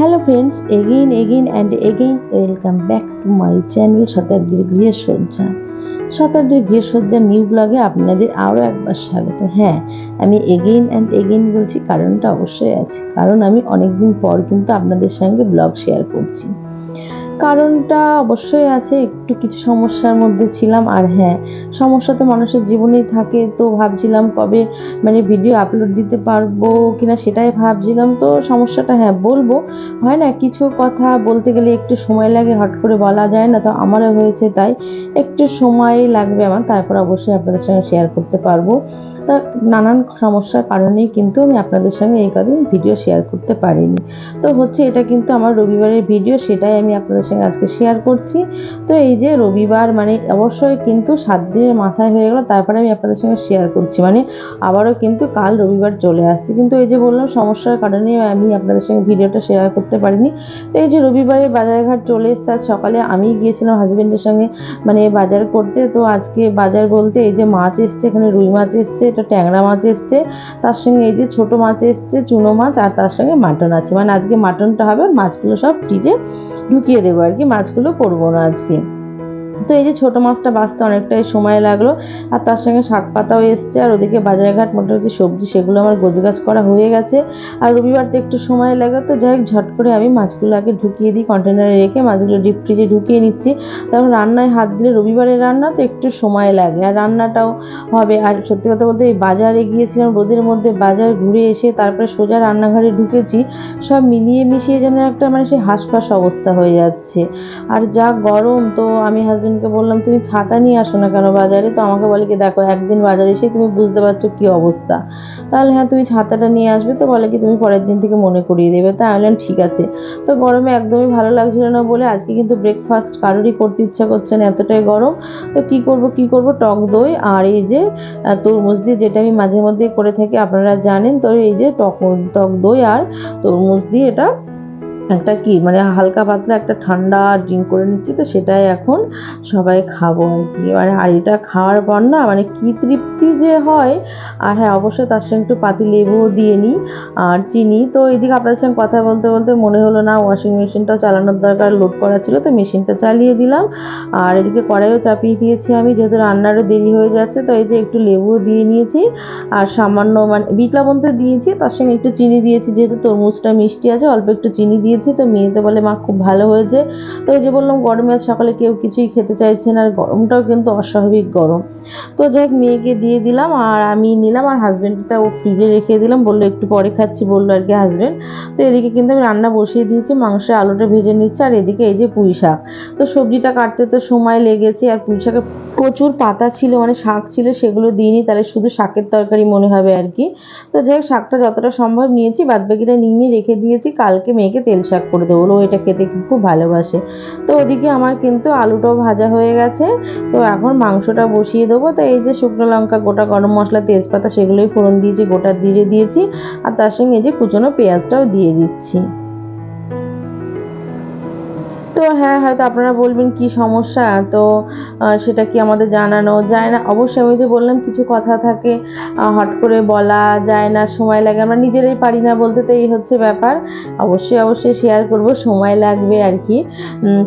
Hello friends, again and again welcome back to my channel শতাব্দীর গৃহসজ্জা। শতাব্দীর গৃহসজ্জার new ব্লগে আপনাদের আরও একবার স্বাগত। হ্যাঁ, আমি এগেইন অ্যান্ড এগেইন বলছি, কারণটা অবশ্যই আছে। কারণ আমি অনেকদিন পর কিন্তু আপনাদের সঙ্গে ব্লগ শেয়ার করছি। কারণটা অবশ্যই আছে, একটু কিছু সমস্যার মধ্যে ছিলাম। আর হ্যাঁ, সমস্যা তো মানুষের জীবনেই থাকে। তো ভাবছিলাম কবে ভিডিও আপলোড দিতে পারবো কিনা, সেটাই ভাবছিলাম। তো সমস্যাটা হ্যাঁ বলবো, হয় না কিছু কথা বলতে গেলে একটু সময় লাগে, হট করে বলা যায় না। তো আমারও হয়েছে তাই, একটু সময় লাগবে আমার, তারপর অবশ্যই আপনাদের সঙ্গে শেয়ার করতে পারবো। তা নানান সমস্যার কারণেই কিন্তু আমি আপনাদের সঙ্গে এই কদিন ভিডিও শেয়ার করতে পারিনি। তো এটা কিন্তু আমার রবিবারের ভিডিও, সেটাই আমি আপনাদের সঙ্গে আজকে শেয়ার করছি। তো এই যে রবিবার অবশ্যই কিন্তু 7 দিনের মাথায় হয়ে গেল, তারপরে আমি আপনাদের সঙ্গে শেয়ার করছি। আবারও কিন্তু কাল রবিবার চলে আসছে, কিন্তু এই যে বললাম সমস্যার কারণে আমি আপনাদের সঙ্গে ভিডিওটা শেয়ার করতে পারিনি। তো এই যে রবিবারে বাজারঘাট চলে এসছে। আজ সকালে আমি গিয়েছিলাম হাজবেন্ডের সঙ্গে বাজার করতে। তো আজকে বাজার বলতে এই যে মাছ এসছে, এখানে রুই মাছ এসছে, এটা ট্যাংরা মাছ এসছে, তার সঙ্গে এই যে ছোট মাছ এসছে, চুনো মাছ, আর তার সঙ্গে মাটন আছে। আজকে মাটনটা হবে, মাছগুলো সব ফ্রিজে ঢুকিয়ে দেবো আর কি, মাছগুলো করবো না আজকে। তো এই যে ছোটো মাছটা বাছতে অনেকটাই সময় লাগলো, আর তার সঙ্গে শাক পাতাও এসছে। আর ওদিকে বাজারঘাট মোটামুটি সবজি সেগুলো আমার গোছগাছ করা হয়ে গেছে। আর রবিবার তো একটু সময় লাগে, তো যাই হোক ঝট করে আমি মাছগুলো আগে ঢুকিয়ে দিই কন্টেনারে রেখে, মাছগুলো ডিপ ফ্রিজে ঢুকিয়ে নিচ্ছি। তখন রান্নায় হাত দিলে রবিবারের রান্না তো একটু সময় লাগে, আর রান্নাটাও হবে। আর সত্যি কথা বলতে এই বাজারে গিয়েছিলাম রোদের মধ্যে, বাজার ঘুরে এসে তারপরে সোজা রান্নাঘরে ঢুকেছি, সব মিলিয়ে মিশিয়ে যেন একটা সে হাঁসফাঁস অবস্থা হয়ে যাচ্ছে। আর যা গরম, তো আমি হাজবেন্ডকে বললাম তুমি ছাতা নিয়ে আসো না কেন বাজারে। তো আমাকে বলে কি দেখো, একদিন বাজারে এসে তুমি বুঝতে পারছো কি অবস্থা, তাহলে হ্যাঁ তুমি ছাতাটা নিয়ে আসবে। তো বলে কি তুমি পরের দিন থেকে মনে করিয়ে দেবে। তা আমি বললাম ঠিক আছে। তো গরমে একদমই ভালো লাগছিল না বলে আজকে কিন্তু ব্রেকফাস্ট কারোরই করতে ইচ্ছা করছে না, এতটাই গরম। তো কি করব, টক দই আর এই যে তরমুজ দিয়ে, যেটা আমি মাঝে মধ্যে করে থাকি আপনারা জানেন। তো এই যে টক দই আর তরমুজ দিয়ে এটা একটা কি হালকা পাতলা একটা ঠান্ডা ড্রিঙ্ক করে নিচ্ছি। তো সেটাই এখন সবাই খাবো আর কি। আর এটা খাওয়ার পর না কি তৃপ্তি যে হয়। আর হ্যাঁ, অবশ্যই তার সঙ্গে একটু পাতি লেবুও দিয়ে নিই আর চিনি। তো এইদিকে আপনাদের সঙ্গে কথা বলতে বলতে মনে হলো না ওয়াশিং মেশিনটাও চালানোর দরকার, লোড করা ছিল, তো মেশিনটা চালিয়ে দিলাম। আর এদিকে কড়াইও চাপিয়ে দিয়েছি আমি, যেহেতু রান্নারও দেরি হয়ে যাচ্ছে। তো এই যে একটু লেবুও দিয়ে নিয়েছি, আর সামান্য বিট লবণ তো দিয়েছি, তার সঙ্গে একটু চিনি দিয়েছি, যেহেতু তরমুজটা মিষ্টি আছে অল্প একটু চিনি দিয়েছি। তো মেয়েতে বলে মা খুব ভালো হয়েছে। তো এই যে বললাম গরমে আজ সকালে কেউ কিছুই খেতে চাইছে না, আর গরমটাও কিন্তু অস্বাভাবিক গরম। তো যাই হোক মেয়েকে দিয়ে দিলাম আর আমি নিলাম, আর হাজব্যান্ডটা ও ফ্রিজে রেখে দিলাম, বললো একটু পরে খাচ্ছি বললো আর কি হাজব্যান্ড। তো এদিকে কিন্তু আমি রান্না বসিয়ে দিয়েছি, মাংসের আলুটা ভেজে নিচ্ছি। আর এদিকে এই যে পুঁই শাক, তো সবজিটা কাটতে তো সময় লেগেছে। আর পুঁই শাকের প্রচুর পাতা ছিল, শাক ছিল, সেগুলো দিইনি, তাহলে শুধু শাকের তরকারি মনে হবে আর কি। তো যাই হোক শাকটা যতটা সম্ভব নিয়েছি, বাদবাকিটা নিয়ে রেখে দিয়েছি, কালকে মেয়েকে তেল শাক করে দেবো, ও এটা খেতে খুব ভালোবাসে। তো ওদিকে আমার কিন্তু আলুটাও ভাজা হয়ে গেছে। তো এখন মাংসটা বসিয়ে দেবো। তো এই যে শুকনো লঙ্কা, গোটা গরম মশলা, তেজপাতা সেগুলোই ফোড়ন দিয়েছি, গোটা দিয়ে দিয়েছি। আর তার সঙ্গে এই যে কুচনো পেঁয়াজটাও দিয়ে দিচ্ছি। তো হ্যাঁ, হয়তো আপনারা বলবেন কি সমস্যা, তো সেটা কি আমাদের জানানো যায় না? অবশ্যই আমি যে বললাম কিছু কথা থাকে, হট করে বলা যায় না, সময় লাগে, আমরা নিজেরাই পারি না বলতে। তো এই হচ্ছে ব্যাপার। অবশ্যই শেয়ার করব, সময় লাগবে আর কি।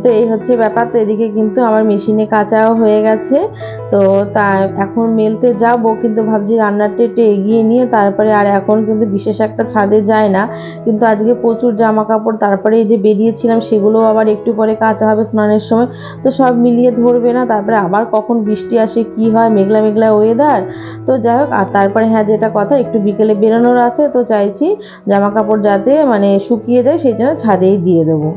তো এই হচ্ছে ব্যাপার। তো এদিকে কিন্তু আমার মেশিনে কাচাও হয়ে গেছে। তো তা এখন মেলতে যাব, কিন্তু ভাবছি রান্নাটা একটু এগিয়ে নিয়ে তারপরে। আর এখন কিন্তু বিশেষ একটা ছাদে যায় না, কিন্তু আজকে প্রচুর জামা কাপড়, তারপরে এই যে বেরিয়েছিলাম সেগুলো আবার একটু পরে কাচা হবে স্নানের সময়। তো সব মিলিয়ে ধরবে না, তারপরে আবার কখন বৃষ্টি আসে কি হয়, মেঘলা মেঘলা ওয়েদার। তো যাই হোক, আর তারপরে হ্যাঁ যেটা কথা, একটু বিকেলে বেরোনোর আছে, তো চাইছি জামা কাপড় যাতে শুকিয়ে যায়, সেই জন্য ছাদেই দিয়ে দেবো।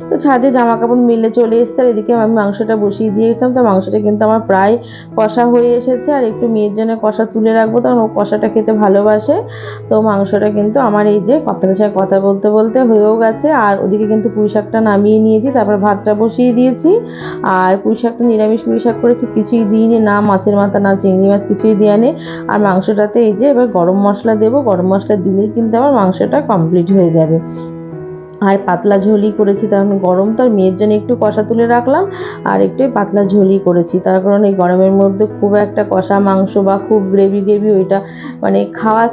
তো ছাদে জামা কাপড় মিলে চলে এসেছে। আর এদিকে আমি মাংসটা বসিয়ে দিয়েছিলাম। তো মাংসটা কিন্তু আমার প্রায় কষা হয়ে এসেছে, আর একটু মেয়ের জন্য কষা তুলে রাখবো, কারণ ও কষাটা খেতে ভালোবাসে। তো মাংসটা কিন্তু আমার এই যে আপনাদের সঙ্গে কথা বলতে বলতে হয়েও গেছে। আর ওদিকে কিন্তু পুঁই শাকটা নামিয়ে নিয়েছি, তারপর ভাতটা বসিয়ে দিয়েছি। আর পুঁই শাকটা নিরামিষ পুঁই শাক করেছি, কিছুই দিইনি, না মাছের মাথা না চিংড়ি মাছ, কিছুই দেওয়া নেই। আর মাংসটাতে এই যে এবার গরম মশলা দেবো, গরম মশলা দিলেই কিন্তু আমার মাংসটা কমপ্লিট হয়ে যাবে। আর পাতলা ঝোলই করেছি, কারণ গরম তো, আর মেয়ের জন্য একটু কষা তুলে রাখলাম আর একটু পাতলা ঝোলই করেছি। তার কারণ এই গরমের মধ্যে খুব একটা কষা মাংস বা খুব গ্রেভি গ্রেভি ওইটা মানে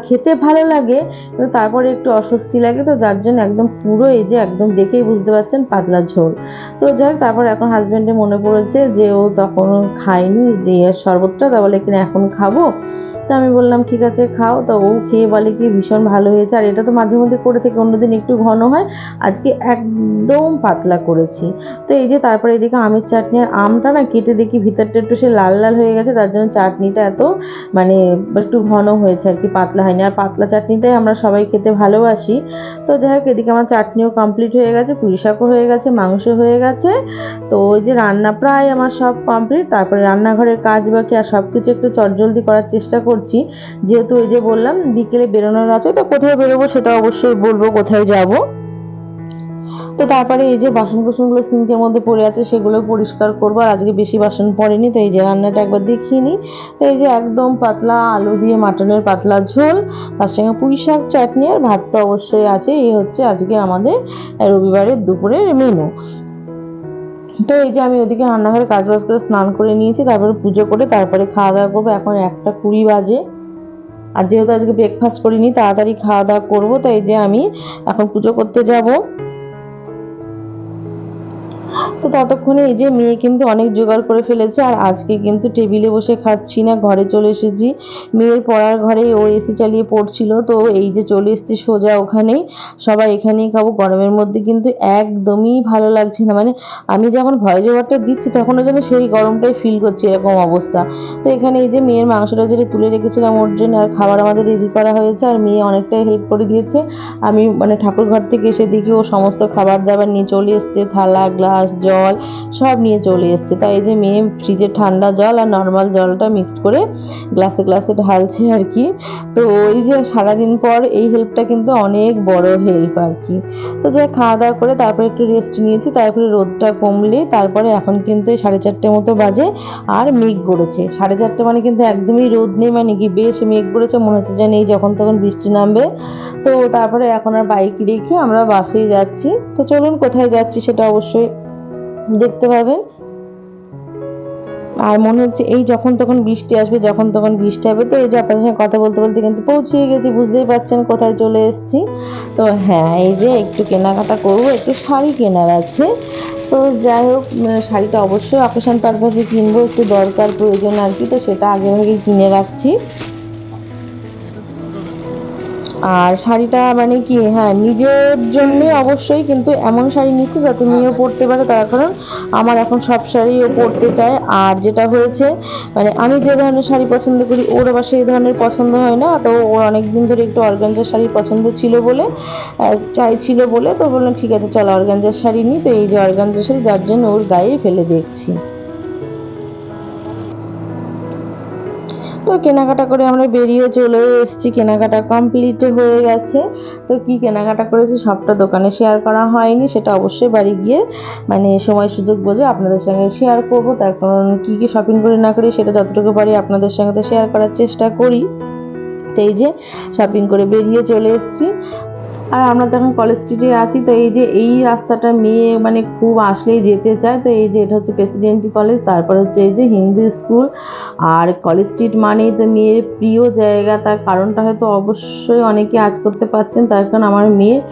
খেতে ভালো লাগে, কিন্তু তারপরে একটু অস্বস্তি লাগে, তো যার জন্য একদম পুরো এই যে একদম দেখেই বুঝতে পারছেন পাতলা ঝোল। তো যাই হোক, তারপর এখন হাজব্যান্ডের মনে পড়েছে যে ও তখন খায়নি শরবতটা, তা বলে কিনা এখন খাবো। তো আমি বললাম ঠিক আছে খাও। তো ও খেয়ে বলে কি ভীষণ ভালো হয়েছে। আর এটা তো মাঝে মধ্যে করে থেকে অন্যদিন একটু ঘন হয়, আজকে একদম পাতলা করেছি। তো এই যে তারপরে এদিকে আমের চাটনি, আর আমটা না কেটে দেখি ভিতরটা একটু সে লাল লাল হয়ে গেছে, তার জন্য চাটনিটা এত মানে একটু ঘন হয়েছে আর কি, পাতলা হয়নি। আর পাতলা চাটনিটাই আমরা সবাই খেতে ভালোবাসি। তো যাই হোক, এদিকে আমার চাটনিও কমপ্লিট হয়ে গেছে, পুঁই শাকও হয়ে গেছে, মাংস হয়ে গেছে। তো ওই যে রান্না প্রায় আমার সব কমপ্লিট। তারপরে রান্নাঘরের কাজ বাকি, আর সব কিছু একটু চটজলদি করার চেষ্টা করছি, যেহেতু এই যে বললাম বিকেলে বেরোনোর আছে। তো কোথায় বেরোবো সেটা অবশ্যই বলবো, কোথায় যাব। তো তারপরে এই যে বাসন কুসনগুলো সিঙ্কের মধ্যে পড়ে আছে, সেগুলো পরিষ্কার করবো। আর আজকে বেশি বাসন পড়েনি, তো এই যে রান্নাটা একবার দেখিয়ে নিই। তো এই যে একদম পাতলা আলু দিয়ে মাটনের পাতলা ঝোল, তার সঙ্গে পুঁই শাক, চাটনি আর ভাত তো অবশ্যই আছে। এই হচ্ছে আজকে আমাদের রবিবারের দুপুরের মেনু। তো এই যে আমি ওদিকে রান্নাঘরে কাজ বাজ করে স্নান করে নিয়েছি, তারপরে পুজো করে তারপরে খাওয়া দাওয়া করবো। এখন 1:20 বাজে, আর যেহেতু আজকে ব্রেকফাস্ট করিনি, তাড়াতাড়ি খাওয়া দাওয়া করবো। তো এই যে আমি এখন পুজো করতে যাব। তো ততক্ষণে এই যে মেয়ে কিন্তু অনেক জোগাড় করে ফেলেছে, আর আজকে কিন্তু টেবিলে বসে খাচ্ছি না, ঘরে চলে এসেছি। মেয়ের পড়ার ঘরে ও এসি চালিয়ে পড়ছিল, তো এই যে চলে এসেছি সোজা ওখানেই, সবাই এখানেই খাবো। গরমের মধ্যে কিন্তু একদমই ভালো লাগছে না, মানে আমি যখন ভয়েস ওভারটা দিচ্ছি তখনও যেন সেই গরমটাই ফিল করছি, এরকম অবস্থা। তো এখানে এই যে মেয়ের মাংসটা যেটা তুলে রেখেছিলাম ওর জন্য, আর খাবার আমাদের রেডি করা হয়েছে, আর মেয়ে অনেকটাই হেল্প করে দিয়েছে। আমি মানে ঠাকুর ঘর থেকে এসে দেখি ও সমস্ত খাবার দাবার নিয়ে চলে এসছে, থালা গ্লাস জল সব নিয়ে চলে এসছে। তাই এই যে মেয়ে ফ্রিজের ঠান্ডা জল আর নর্মাল জলটা মিক্সড করে গ্লাসে গ্লাসে ঢালছে আর কি। তো ওই যে সারাদিন পর এই হেল্পটা কিন্তু অনেক বড় হেল্প আর কি। তো যাই খাওয়া দাওয়া করে তারপরে একটু রেস্ট নিয়েছি, তারপরে রোদটা কমলে তারপরে এখন কিন্তু 4:30 মতো বাজে, আর মেঘ গড়েছে। 4:30 মানে কিন্তু একদমই রোদ নেই, মানে কি বেশ মেঘ গড়েছে, মনে হচ্ছে যেন এই যখন তখন বৃষ্টি নামবে। তো তারপরে এখন আর বাইক রেখে আমরা বাসেই যাচ্ছি। তো চলুন কোথায় যাচ্ছি সেটা অবশ্যই দেখতে পাবেন। আর মনে হচ্ছে এই যখন তখন বৃষ্টি আসবে, যখন তখন বৃষ্টি হবে। তো এই যে আপনাদের সঙ্গে কথা বলতে বলতে কিন্তু পৌঁছিয়ে গেছি, বুঝতেই পারছেন কোথায় চলে এসেছি। তো হ্যাঁ, এই যে একটু কেনাকাটা করবো, একটু শাড়ি কেনার আছে। তো যাই হোক, শাড়িটা অবশ্যই অকেশন পারপাসে কিনবো, একটু দরকার প্রয়োজন আর কি, তো সেটা আগে ভাগে কিনে রাখছি। আর শাড়িটা মানে কি, হ্যাঁ নিজের জন্য অবশ্যই, কিন্তু এমন শাড়ি নিচ্ছি যাতে মেয়েও পরতে পারে, তার কারণ আমার এখন সব শাড়িও পরতে চায়। আর যেটা হয়েছে মানে আমি যে ধরনের শাড়ি পছন্দ করি ওর আবার সেই ধরনের পছন্দ হয় না। তো ওর অনেকদিন ধরে একটু অর্গানজার শাড়ি পছন্দ ছিল বলে, চাইছিল বলে, তো বললাম ঠিক আছে চলো অর্গানজার শাড়ি নিই। তো এই যে অর্গানজার শাড়ি, যার জন্য ওর গায়ে ফেলে দেখছি। তো কেনাকাটা করে আমরা বেরিয়ে চলে এসেছি, কেনাকাটা কমপ্লিট হয়ে গেছে। তো কি কেনাকাটা করেছি সবটা দোকানে শেয়ার করা হয়নি, সেটা অবশ্যই বাড়ি গিয়ে মানে সময় সুযোগ বুঝে আপনাদের সঙ্গে শেয়ার করব। তার কারণ কী কী শপিং করি না করি সেটা যতটুকু পারি আপনাদের সঙ্গে তো শেয়ার করার চেষ্টা করি। তো এই যে শপিং করে বেরিয়ে চলে এসেছি। আর আমরা তো এখন কলেজ স্ট্রিটে আছি। তো এই যে এই রাস্তাটা মেয়ে মানে খুব আসলেই যেতে চায়। তো এই যে এটা হচ্ছে প্রেসিডেন্টি কলেজ, তারপর হচ্ছে এই যে হিন্দু স্কুল। আর কলেজ স্ট্রিট মানেই তো মেয়ের প্রিয় জায়গা, তার কারণটা হয়তো অবশ্যই অনেকে আজ করতে পারছেন। তার কারণ আমার মেয়ের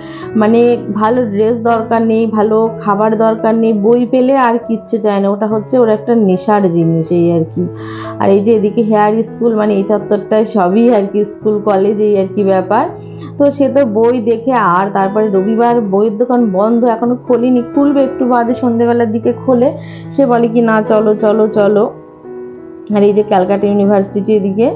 মানে ভালো ড্রেস দরকার নেই, ভালো খাবার দরকার নেই, বই পেলে আর কিচ্ছু চায় না, ওটা হচ্ছে ওর একটা নেশার জিনিস এই আর কি। আর এই যে এদিকে হেয়ার স্কুল, মানে এই চত্বরটায় সবই আর কি স্কুল কলেজ এই আর কি ব্যাপার। তো সে তো বই দেখে, আর তারপরে রবিবার বইয়ের দোকান বন্ধ, এখনো খোলেনি, খুলবে একটু বাদে সন্ধ্যেবেলার দিকে খোলে। সে বলে কি না চলো চলো চলো। আর এই যে ক্যালকাটা ইউনিভার্সিটি এদিকে,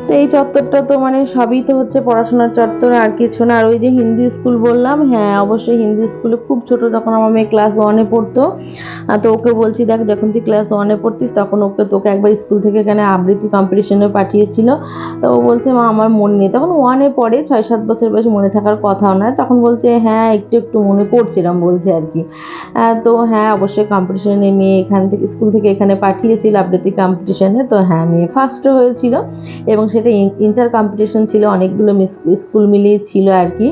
তো এই চত্বরটা তো মানে সবই তো হচ্ছে পড়াশোনার চত্বর, আর কিছু না। আর ওই যে হিন্দি স্কুল বললাম, হ্যাঁ অবশ্যই হিন্দি স্কুলে খুব ছোট যখন আমার মেয়ে ক্লাস 1-এ পড়তো, তো ওকে বলছি দেখ যখন তুই ক্লাস 1-এ পড়তিস তখন তোকে একবার স্কুল থেকে এখানে আবৃত্তি কম্পিটিশনে পাঠিয়েছিল। তো ও বলছে মা আমার মনে নেই, তখন 1-এ পড়ে, 6-7 বছর বয়সে, মনে থাকার কথাও নয়। তখন বলছে হ্যাঁ একটু একটু মনে পড়ছিলাম বলছে আর কি। তো হ্যাঁ অবশ্যই কম্পিটিশনে মেয়ে এখান থেকে স্কুল থেকে এখানে পাঠিয়েছিল আবৃত্তি কম্পিটিশনে। তো হ্যাঁ মেয়ে ফার্স্টও হয়েছিল, এবং সে সেটা ইন্টার কম্পিটিশন ছিল, অনেকগুলো স্কুল মিলিয়ে ছিল আর কি।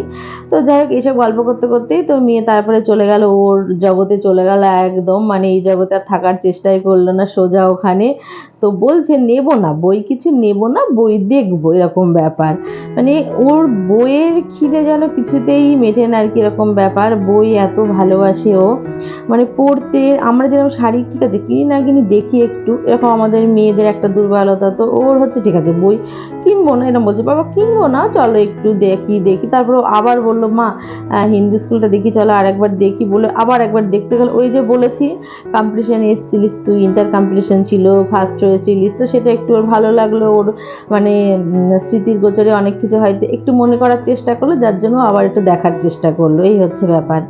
তো যাই হোক, এইসব গল্প করতে করতেই তো মেয়ে তারপরে চলে গেল ওর জগতে, চলে গেল একদম, মানে এই জগতে আর থাকার চেষ্টাই করলো না, সোজা ওখানে। তো বলছে নেব না বই, কিছু নেব না, বই দেখবো, এরকম ব্যাপার। মানে ওর বইয়ের খিদে যেন কিছুতেই মেটে না আর কি, এরকম ব্যাপার। বই এত ভালোবাসে ও, মানে পড়তে। আমরা যেরকম শাড়ি ঠিক আছে কিনি না কিনি দেখি একটু, এরকম আমাদের মেয়েদের একটা দুর্বলতা। তো ওর হচ্ছে ঠিক আছে বই কিনবো না, এরকম বলছে, বাবা কিনবো না, চলো একটু দেখি দেখি। তারপর আবার বললো মা হিন্দি স্কুলটা দেখি চলো, আর একবার দেখি বলে আবার একবার দেখতে গেল। ওই যে বলেছি কম্পিটিশানে এসেছিলিস তুই, ইন্টার কম্পিটিশান ছিল, ফার্স্ট হয়েছিলিস, তো সেটা একটু ওর ভালো লাগলো। ওর মানে স্মৃতির গোচরে অনেক কিছু হয়তো একটু মনে করার চেষ্টা করলো, যার জন্য আবার একটু দেখার চেষ্টা করলো, এই হচ্ছে ব্যাপার।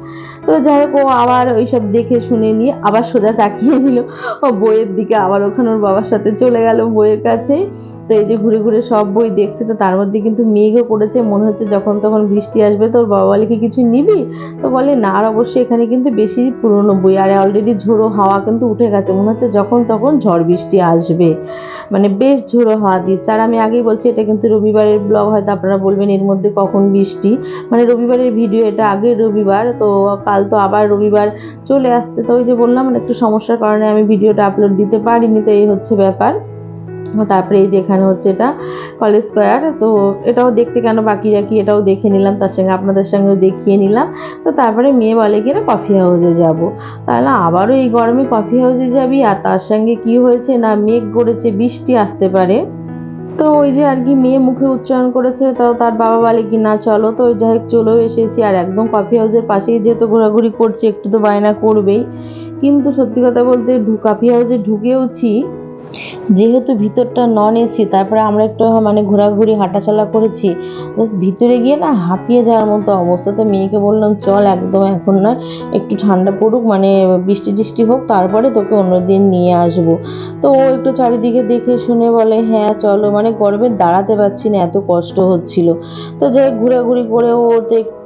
তো যাই হোক, ও আবার ওইসব দেখে শুনে নিয়ে আবার সোজা তাকিয়ে নিল ও বইয়ের দিকে, আবার ওখানে ওর বাবার সাথে চলে গেল বইয়ের কাছে। তো এই যে ঘুরে ঘুরে সব বই দেখছে, তো তার মধ্যে কিন্তু মেঘও পড়েছে, মনে হচ্ছে যখন তখন বৃষ্টি আসবে। তো ওর বাবা বলে কি কিছু নিবি? তো বলে না, আর অবশ্যই এখানে কিন্তু বেশি পুরনো বই, আর অলরেডি ঝোড়ো হাওয়া কিন্তু উঠে গেছে, মনে হচ্ছে যখন তখন ঝড় বৃষ্টি আসবে, মানে বেশ ঝোড়ো হাওয়া দিচ্ছে। আর আমি আগেই বলছি এটা কিন্তু রবিবারের ব্লগ, হয়তো আপনারা বলবেন এর মধ্যে কখন বৃষ্টি, মানে রবিবারের ভিডিও এটা, আগের রবিবার, তো কাল তো আবার রবিবার চলে আসছে। তো ওই যে বললাম একটু সমস্যার কারণে আমি ভিডিওটা আপলোড দিতে পারিনি, তো এই হচ্ছে ব্যাপার। তারপরে এই যে এখানে হচ্ছে এটা কলেজ স্কোয়ার, তো এটাও দেখতে কেন বাকি রাখি, এটাও দেখে নিলাম, তার সঙ্গে আপনাদের সঙ্গেও দেখিয়ে নিলাম। তো তারপরে মেয়ে বলে কি না কফি হাউসে যাব, তাহলে আবারও এই গরমে কফি হাউসে যাবি, আর তার সঙ্গে কি হয়েছে না মেঘ করেছে, বৃষ্টি আসতে পারে। তো ওই যে আর কি মেয়ে মুখে উচ্চারণ করেছে, তাও তার বাবা বলে কি না চলো, তো ওই যাই হোক চলেও এসেছি। আর একদম কফি হাউসের পাশেই যেহেতু ঘোরাঘুরি করছি, একটু তো বায়না করবেই। কিন্তু সত্যি কথা বলতে কফি হাউসে ঢুকেওছি, যেহেতু ভিতরটা নন এসি, তারপরে আমরা একটু মানে ঘোরাঘুরি হাঁটাচলা করেছি, জাস্ট ভিতরে গিয়ে না হাঁপিয়ে যাওয়ার মতো অবস্থা। তো মেয়েকে বললাম চল, একদম এখন নয়, একটু ঠান্ডা পড়ুক, মানে বৃষ্টি টিষ্টি হোক, তারপরে তোকে অন্যদিন নিয়ে আসবো। তো ও একটু চারিদিকে দেখে শুনে বলে হ্যাঁ চলো, মানে গরমে দাঁড়াতে পারছি না, এত কষ্ট হচ্ছিল। তো যাই ঘোরাঘুরি করে ও তো একটু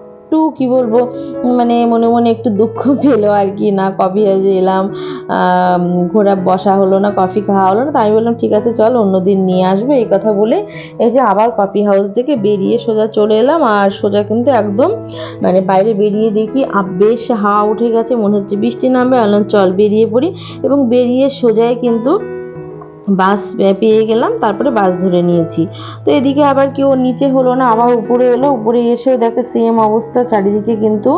কি বলবো, মানে মনে মনে একটু দুঃখ পেলো আর কি, না কফি হাউসে এলাম, ঘোরা বসা হলো না, কফি খাওয়া হলো না। তাই আমি বললাম ঠিক আছে চল, অন্যদিন নিয়ে আসবে, এই কথা বলে এই যে আবার কফি হাউস থেকে বেরিয়ে সোজা চলে এলাম। আর সোজা কিন্তু একদম মানে বাইরে বেরিয়ে দেখি বেশ হাওয়া উঠে গেছে, মনে হচ্ছে বৃষ্টি নামবে। বললাম চল বেরিয়ে পড়ি, এবং বেরিয়ে সোজাই কিন্তু বাস পেয়ে গেলাম, তারপরে বাস ধরে নিয়েছি। তো এদিকে আবার কেউ নিচে হলো না, আবার উপরে এলো, উপরে এসেও দেখে সেম অবস্থা, চারিদিকে কিন্তু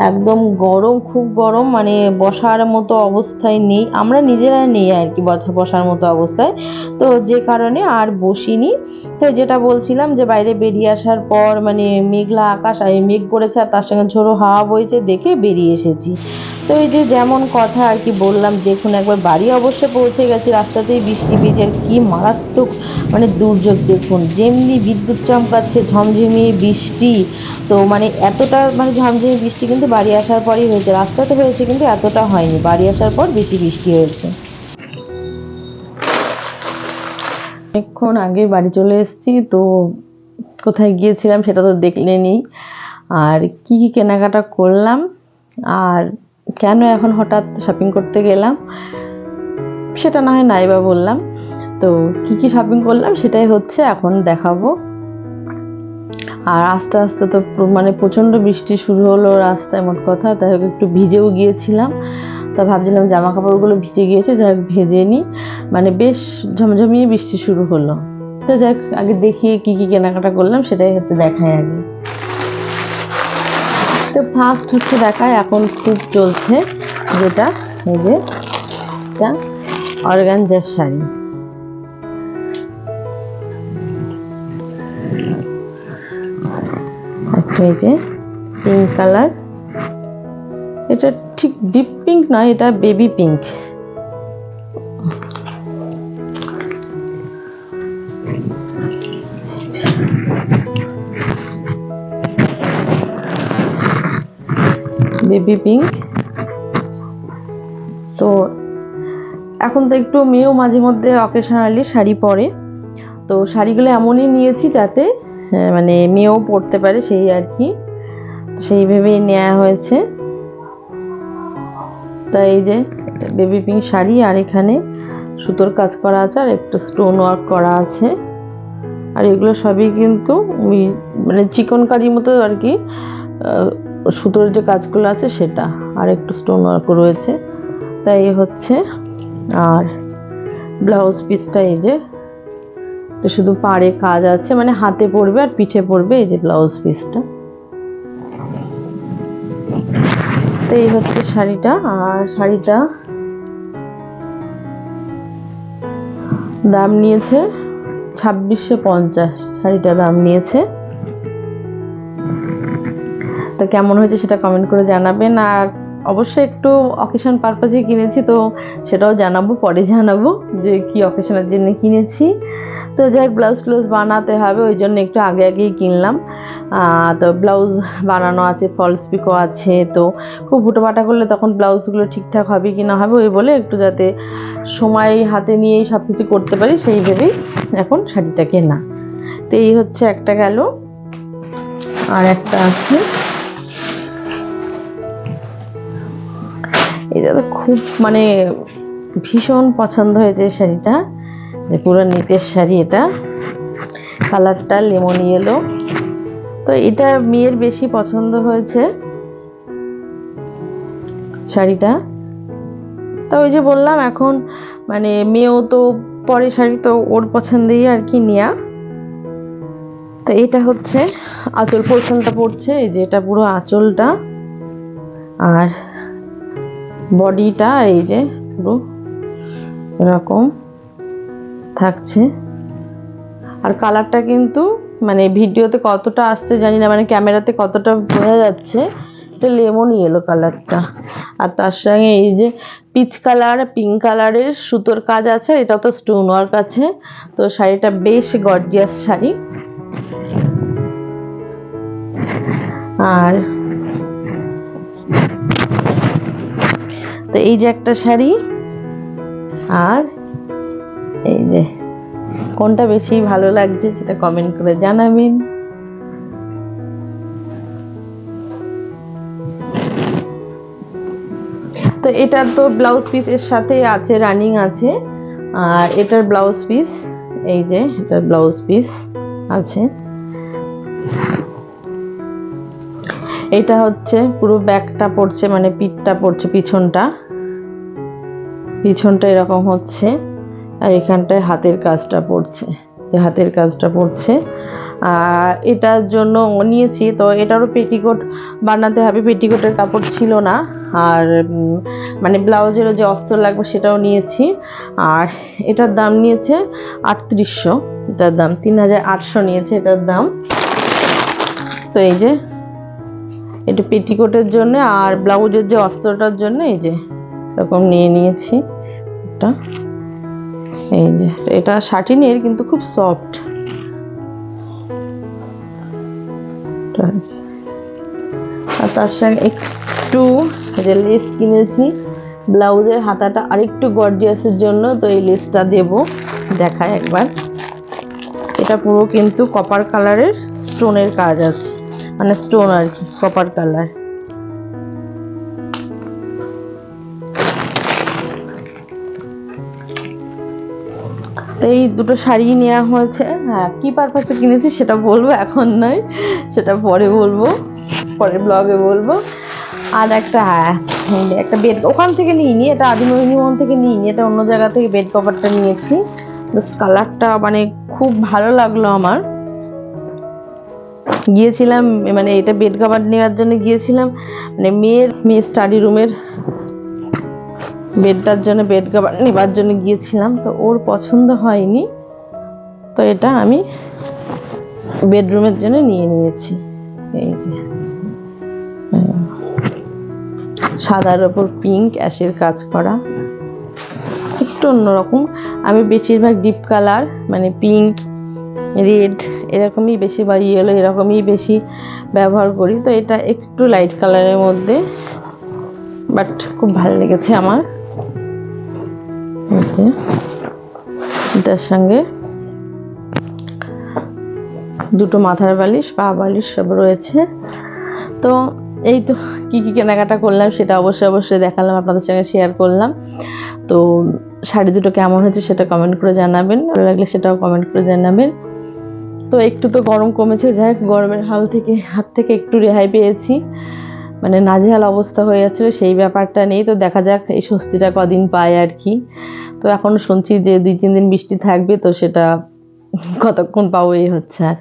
একদম গরম, খুব গরম, মানে বসার মতো অবস্থায় নেই, আমরা নিজেরা নেই আর কি বসার মতো অবস্থায়। তো যে কারণে আর বসিনি। তো যেটা বলছিলাম যে বাইরে বেরিয়ে আসার পর মানে মেঘলা আকাশ, আর মেঘ করেছে আর তার সঙ্গে ঝোড়ো হাওয়া বইছে দেখে বেরিয়ে এসেছি। তো এই যে যেমন কথা আর কি বললাম, দেখুন একবার বাড়ি অবশ্যই পৌঁছে গেছি, রাস্তাতেই বৃষ্টি পেয়েছে, আর কি মারাত্মক মানে দুর্যোগ। দেখুন যেমনি বিদ্যুৎ চমকাচ্ছে, ঝমঝমিয়ে বৃষ্টি, তো মানে এতটা মানে ঝমঝমিয়ে বৃষ্টি কিন্তু বাড়ি আসার পরই হয়েছে, রাস্তাতে হয়েছে কিন্তু এতটা হয়নি, বাড়ি আসার পর বেশি বৃষ্টি হয়েছে। অনেকক্ষণ আগে বাড়ি চলে এসেছি, তো কোথায় গিয়েছিলাম সেটা তো দেখলেনই, আর কি কি কেনাকাটা করলাম, আর কেন এখন হঠাৎ শপিং করতে গেলাম সেটা না হয় নাইবা বললাম। তো কি কি শপিং করলাম সেটাই হচ্ছে এখন দেখাবো। আর আস্তে আস্তে তো মানে প্রচণ্ড বৃষ্টি শুরু হলো রাস্তায়, মোট কথা তাই হোক একটু ভিজেও গিয়েছিলাম। তা ভাবছিলাম জামা কাপড়গুলো ভিজে গিয়েছে, যাই হোক ভেজে নিই, মানে বেশ ঝমঝমিয়ে বৃষ্টি শুরু হলো। তো যাই হোক আগে দেখিয়ে কি কি কেনাকাটা করলাম সেটাই হচ্ছে দেখায় আগে। তো ফার্স্ট হচ্ছে দেখায় এখন খুব চলছে যেটা, এই যে এটা অর্গানজার শাড়ি, এই যে পিঙ্ক কালার, এটা ঠিক ডিপ পিঙ্ক নয়, এটা বেবি পিঙ্ক। Baby pink. তো এখন তো একটু মেয়েও মাঝে মধ্যে অকেশনালি শাড়ি পরে, তো শাড়িগুলো এমনই নিয়েছি যাতে মানে মেয়েও পরতে পারে, সেই আর কি, সেই ভেবেই নেওয়া হয়েছে। তাই এই যে বেবি পিঙ্ক শাড়ি, আর এখানে সুতোর কাজ করা আছে আর একটু স্টোন ওয়ার্ক করা আছে। আর এগুলো সবই কিন্তু মানে চিকনকারির মতো আর কি, সুতোর যে কাজগুলো আছে সেটা, আর একটু স্টোন ওয়ার্ক রয়েছে, তাই হচ্ছে। আর ব্লাউজ পিসটা এই যে শুধু পাড়ে কাজ আছে, মানে হাতে পড়বে আর পিঠে পড়বে, এই যে ব্লাউজ পিসটা। তো এই হচ্ছে শাড়িটা। আর শাড়িটা দাম নিয়েছে 2650, শাড়িটা দাম নিয়েছে। তো কেমন হয়েছে সেটা কমেন্ট করে জানাবেন। আর অবশ্যই একটু অকেশন পারপাসে কিনেছি, তো সেটাও জানাবো, পরে জানাবো যে কি অকেশনের জন্য কিনেছি। তো যাই ব্লাউজ বানাতে হবে, ওই জন্য একটু আগে আগেই কিনলাম। তো ব্লাউজ বানানো আছে, ফলস পিকো আছে, তো খুব হুটোপাটা করলে তখন ব্লাউজগুলো ঠিকঠাক হবে কি না হবে, ওই বলে একটু যাতে সময় হাতে নিয়েই সব কিছু করতে পারি সেই ভেবেই এখন শাড়িটা কেনা। তো এই হচ্ছে একটা গেল। আর একটা আছে, এটা তো খুব মানে ভীষণ পছন্দ হয়েছে শাড়িটা, যে পুরো নিটের শাড়ি, এটা কালারটা লেমন ইয়েলো। তো এটা মেয়ের বেশি পছন্দ হয়েছে শাড়িটা। তো ওই যে বললাম এখন মানে মেয়েও তো পরে শাড়ি, তো ওর পছন্দেই আর কি নেয়া। তো এটা হচ্ছে আঁচল পোর্শনটা পড়ছে, এই যে এটা পুরো আঁচলটা, আর বডিটা এই যে পুরো এরকম থাকছে। আর কালারটা কিন্তু মানে ভিডিওতে কতটা আসছে জানি না, মানে ক্যামেরাতে কতটা বোঝা যাচ্ছে, এটা লেমন ইয়েলো কালারটা। আর তার সঙ্গে এই যে পিচ কালার, পিঙ্ক কালারের সুতোর কাজ আছে, এটা তো স্টোন ওয়ার্ক আছে। তো শাড়িটা বেশ গর্জিয়াস শাড়ি। আর তো এই যে একটা শাড়ি, আর এই যে কোনটা বেশি ভালো লাগছে সেটা কমেন্ট করে জানাবেন। তো এটার তো ব্লাউজ পিস এর সাথে আছে, রানিং আছে। আর এটার ব্লাউজ পিস এই যে, এটার ব্লাউজ পিস আছে। এটা হচ্ছে পুরো ব্যাকটা পড়ছে, মানে পিঠটা পড়ছে, পিছনটা এরকম হচ্ছে। আর এখানটায় হাতের কাজটা পড়ছে, যে হাতের কাজটা পড়ছে। আর এটার জন্য নিয়েছি, তো এটারও পেটিকোট বানাতে হবে, পেটিকোটের কাপড় ছিল না। আর মানে ব্লাউজেরও যে অস্ত্র লাগবে সেটাও নিয়েছি। আর এটার দাম নিয়েছে 3800, এটার দাম 3800 নিয়েছে এটার দাম। তো এই যে এটা পেটিকোটের জন্য, আর ব্লাউজের যে অস্ত্রটার জন্য এই যে এরকম নিয়ে নিয়েছি এটা। এই যে এটা শাটিনের, কিন্তু খুব সফট। আর তার সঙ্গে একটু যে লেস কিনেছি ব্লাউজের হাতাটা আরেকটু গর্জিয়াসের জন্য, তো এই লেসটা দেব, দেখায় একবার। এটা পুরো কিন্তু কপার কালারের স্টোনের কাজ আছে, মানে স্টোন আর কি, কপার কালার। এই দুটো শাড়ি নেওয়া হয়েছে। হ্যাঁ, কি পারপাসে কিনেছি সেটা বলবো, এখন নয়, সেটা পরে বলবো, পরের ব্লগে বলবো। আর একটা, হ্যাঁ, একটা বেড ওখান থেকে নিইনি, এটা আদিমোহিনী থেকে নিইনি, এটা অন্য জায়গা থেকে বেড কভারটা নিয়েছি। কালারটা মানে খুব ভালো লাগলো আমার। গিয়েছিলাম মানে এটা বেড কভার নেওয়ার জন্য গিয়েছিলাম, মানে মেয়ের স্টাডি রুমের বেডটার জন্য বেড কভার নেবার জন্য গিয়েছিলাম, তো ওর পছন্দ হয়নি, তো এটা আমি বেডরুমের জন্য নিয়ে নিয়েছি। এই যে সাদার ওপর পিঙ্ক অ্যাশের কাজ করা, একটু অন্যরকম। আমি বেশিরভাগ ডিপ কালার, মানে পিঙ্ক, রেড এরকমই বেশি, বা ইয়েলো এরকমই বেশি ব্যবহার করি। তো এটা একটু লাইট কালারের মধ্যে, বাট খুব ভালো লেগেছে আমার। এটার সঙ্গে দুটো মাথার বালিশ, পা বালিশ সব রয়েছে। তো এই তো কি কি কেনাকাটা করলাম সেটা অবশ্যই দেখালাম, আপনাদের সঙ্গে শেয়ার করলাম। তো শাড়ি দুটো কেমন হয়েছে সেটা কমেন্ট করে জানাবেন, ভালো লাগলে সেটাও কমেন্ট করে জানাবেন। তো একটু তো গরম কমেছে, যাই হোক গরমের হাত থেকে একটু রেহাই পেয়েছি। মানে নাজেহাল অবস্থা হয়ে যাচ্ছিল, সেই ব্যাপারটা নেই। তো দেখা যাক এই স্বস্তিটা কদিন পাই আর কি। তো এখন শুনছি যে 2-3 দিন বৃষ্টি থাকবে, তো সেটা কতক্ষণ পাবো এই হচ্ছে। আর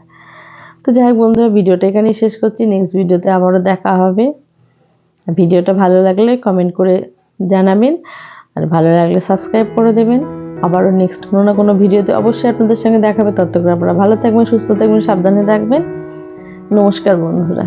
তো যাই হোক বন্ধুরা, ভিডিওটা এখানেই শেষ করছি। নেক্সট ভিডিওতে আবারও দেখা হবে। ভিডিওটা ভালো লাগলে কমেন্ট করে জানাবেন, আর ভালো লাগলে সাবস্ক্রাইব করে দেবেন। আবারও নেক্সট কোনো না কোনো ভিডিওতে অবশ্যই আপনাদের সঙ্গে দেখা হবে। ততক্ষণ আপনারা ভালো থাকবেন, সুস্থ থাকবেন, সাবধানে থাকবেন। নমস্কার বন্ধুরা।